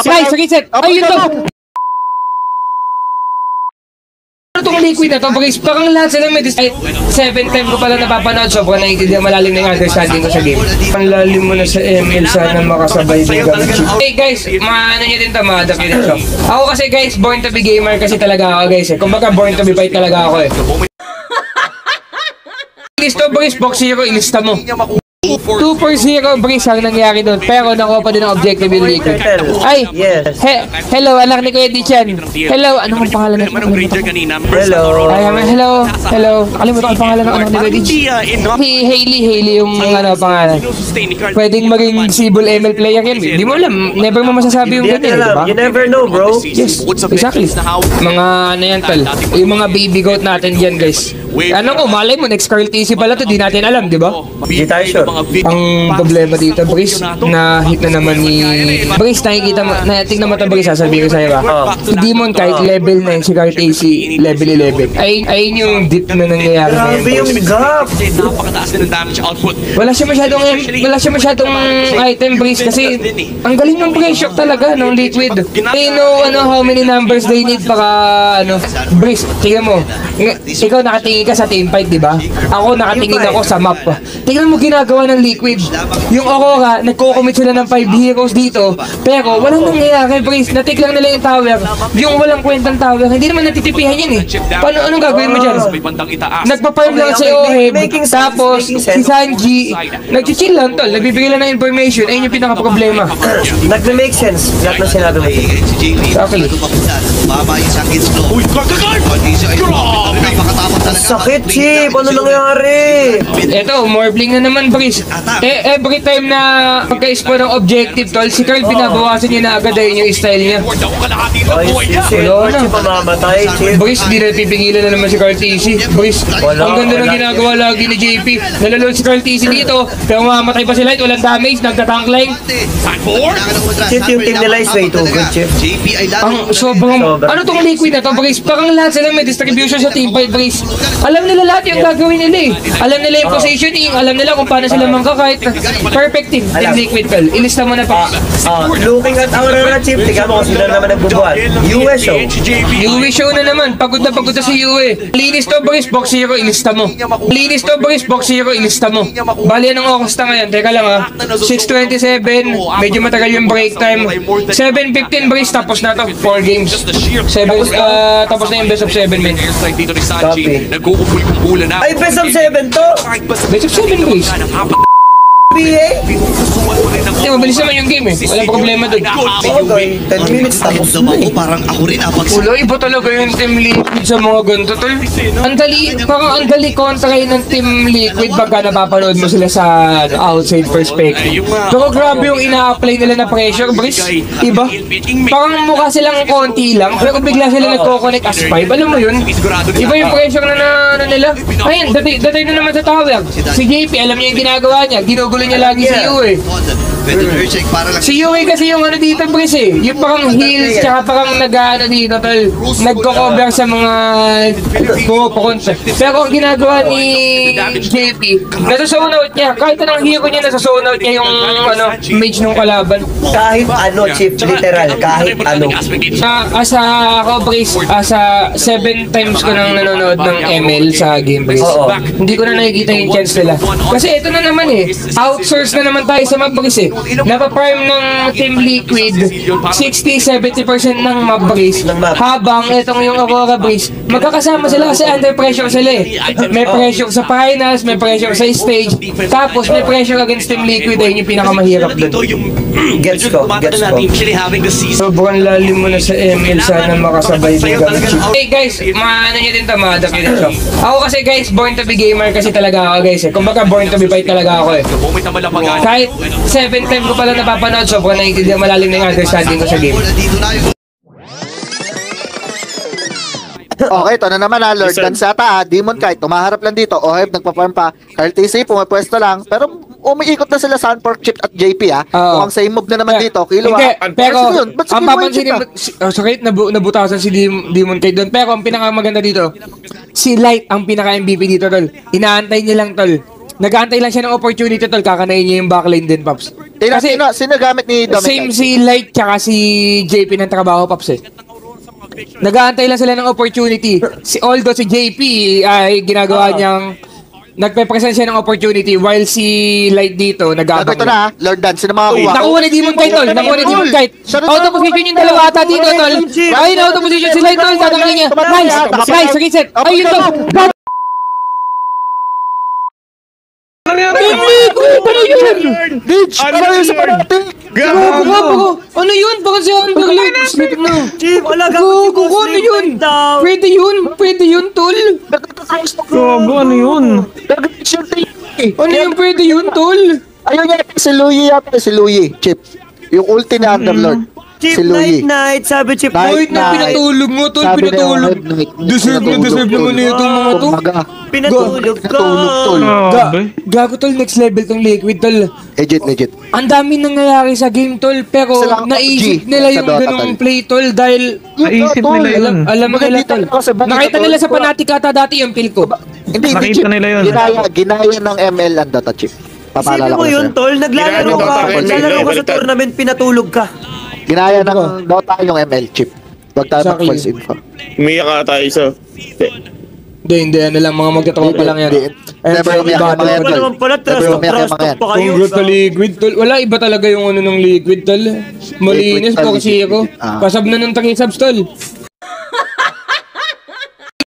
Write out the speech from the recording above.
Guys, reset. Ay, yun to. Ano itong liquid na to? Guys, parang lahat sila may 7 time ko pala napapanood. Sobrang naiintindihan, malalim na yung understanding ko sa game. Ang lalim mo na sa ML, sana makasabay din kami. Hey guys, maano nyo din ito, ma-adapt nyo din ito. Ako kasi guys, born to be gamer kasi talaga ako guys eh. Kumbaga born to be fight talaga ako eh. Ilista mo, Brice, box zero, ilista mo. 2-0, Brice, ang nangyari doon. Pero nakuha pa din ang objective yung liquid. Ay, hello, anak ni Kuya Dichan. Hello, anong pangalan na? Hello. Ay, hello. Kalimutan ang pangalan ng anak ni Kuya Dichan. Hailey yung pangalan. Pwedeng maging Sibol ML player yan. Hindi mo alam, never mo masasabi yung ganyan, diba? You never know, bro. Yes, exactly. Mga ano yan, tal. Yung mga baby goat natin dyan, guys. Ano ko, malay mo, next Carl TC pala to, di natin alam, di ba? Di tayo sure. Ang problema dito, Brice, na hit na naman ni... Brice, nakikita mo, tingnan mo ito, Brice, sasabihin ko sa'yo ba? Si Demon kahit level 9, si Carl TC, level 11. Ayun yung dip na nangyayari. Grabe yung gap! Wala siya masyadong item, Brice, kasi ang galing ng pressure talaga ng liquid. They know how many numbers they need para, Brice, tingnan mo. Ikaw nakatingin ka sa teamfight, di ba? Ako nakatingin ako sa map. Tingnan mo ginagawa ng liquid. Yung Aurora, nagko-commit sila ng 5 heroes dito, pero walang nangyayari, Brice. Natik lang nila yung tower. Yung walang kwentang tower, hindi naman natitipihan yan eh. Anong gagawin mo dyan? Nagpa-farm lang si Oheb, tapos si Sanji, nag-chill lang tol, nagbibigay lang ng information. Ayun yung pinaka-problema. Nag-make sense. Lahat na sinabi mo. Okay. Sakit, Chip! Ano nangyari? Eto, Morbling na naman, Brice. Every time na pagka-spawn ng objective, tol, si Carl pinabawasan niya na agad yung style niya. Ay, wala na. Chip, mamamatay, Chip. Brice, di na pipingilan na naman si Carl TC. Brice, ang ganda ng ginagawa lagi ni JP. Nalalod si Carl TC dito, pero mamamatay pa si Light, walang damage, nagtatank line. Chip, yung team nila is way too good, Chip. Ang sobrang... Ano tong liquid na to, Brice? Parang lahat sila may distribution sa teamfight, Brice. Alam nila lahat yung gagawin nila eh. Alam nila yung positioning, alam nila kung paano sila mangkakite. Perfect team liquid, tol. Ilista mo na pa. Looking at Aurora, Chip, tignan mo kung sila naman nagbubuhat. UE show. UE show na naman. Pagod na si UE. Linis to, Brice, box zero, ilista mo. Linis to, Brice, box zero, ilista mo. Bali yan ang oras na ngayon. Teka lang ha. 6:27. Medyo matagal yung break time. 7:15, Brice, tapos na to. 4 games. Tapos na yung best of 7, men. Copy. Ay, best of 7 to! Best of 7, Brice. PA? Hindi, mabilis naman yung game eh. Walang problema dun. Okay, 10 minutes tapos na eh. Parang ako rin Wala, iba talaga yung Team Liquid sa mga ganito, tol. Parang ang dali kontrahin ng Team Liquid pagka napapanood mo sila sa outside perspective. Pero grabe yung ina-apply nila na pressure, Brice. Iba? Parang mukha silang konti lang, pero bigla sila nagko-connect as 5. Alam mo yun? Iba yung pressure na nila. Ayun, datay na naman sa tower. Si JP, alam niya yung ginagawa niya. Ginugulo niya lagi si Yue. Si Yue kasi yung dito, Brice eh. Yung parang heals, tsaka parang dito, tol. Nagko-cover sa mga pupunta. Pero ang ginagawa ni JP, nasa-zone out niya. Kahit anong hero niya, nasa-zone out niya yung mage ng kalaban. Kahit ano, Chip, literal, kahit ano. Asa ako, Brice, asa 7 times ko nang nanonood ng ML sa game, Brice. Hindi ko na nakikita yung chance nila. Kasi ito na naman eh. Outsource na naman tayo sa map, Brice eh. Napaprime ng Team Liquid 60-70% ng map, Brice. Habang itong yung Aurora, Brice, magkakasama sila kasi under pressure sila eh. May pressure sa finals, may pressure sa stage, tapos may pressure against Team Liquid, ayun yung pinakamahirap doon. Gets ko. Sobrang lalim mo na sa ML, sana makasabay din kami. Hey guys, maano nyo din ito, ma-adapt nyo din ito. Ako kasi guys, born to be gamer kasi talaga ako guys eh. Kumbaga born to be fight talaga ako eh. Kahit 7 time ko pala napapanood, sobrang naiintindihan, malalim na yung understanding ko sa game. Okay, ito na naman Lord Dansata Demon Kite, tumaharap lang dito. Oheb, nagpa-farm pa. Carl TC, pumapwesto lang. Pero umiikot na sila Sunpork, Chip at JP Mukhang same move na naman dito. Kilo pero ang papansin sorry, nabutasan si Demon Kite doon. Pero ang pinakamaganda dito, si Light ang pinaka-MVP dito, tol. Inaantay niya lang, tol. nag-aantay lang siya ng opportunity, tol. Kakanayin niya yung backline din, Paps. Kasi, sino gamit ni Dominic? Same si Light tsaka si JP ng trabaho, Paps eh. Nag-aantay lang sila ng opportunity. Although si JP ay ginagawa niyang nagpe-present siya ng opportunity while si Light dito Gago nag-aabang. ito na, Lord Dan, sino makakuha? Nakuha ni Demon Kite, tol. Nakuha ni Demon Kite. Out of position yung dalawa ata dito, tol. Ayun, out of position si Light, tol. Tatanggalin niya. Nice, reset. Ayun, tol. Team Liquid, ano yun? Bitch, ano yun sa parating? Gago. Ano yun? Bakit si Underlight? Sleep na. Chief, wala ka. Gago, ano yun? Pwede yun, tol. Gago, ano yun? Ano yung pwede yun, tol? Ayun yata si Louie yata, si Louie, Chip. Yung ulti ni Underlord. Chief, Si Louie. night, sabi Chief. Night. Wait na, pinatulog mo, tol. Sabi Pinatulog. na, Deserve naman nito itong mga to. Umaga. Pinatulog ka. Natulog, tol. Grabe. Gago, tol. Next level tong Liquid, tol. Legit. Ang dami nangyayari sa game, tol. Pero Sila ang naisip OG nila sa yung Dota, ganong tol. play, tol. Dahil Naisip nila yun. alam mo nila, tol. Nakita nila sa panati. Fnatic ata dati yung pill ko. Hindi, Nakita Chip. nila yun. Ginaya ng ML ang Dota, Chip. Isipin Papaalala ko mo yun, sa'yo. tol. Naglalaro Ginagawa ka. ka, Naglalaro ka sa baliktad. tournament, pinatulog ka. Ginaya ng Dota yung ML, Chip. Huwag tayo Exactly. mag-false info. Umiyak ata isa. Hindi, ano lang, mga magkatropa lang yan. Never umiyak yung mga yan, Ano tol. naman pala, Never trust umiyak yung talk mga yan. pa kayo. Congrats sa Liquid, tol. Wala, iba talaga yung ano ng Liquid, tol. Malinis Liquid, po kasi ako. Ah. Kasab na ng 3 subs, tol.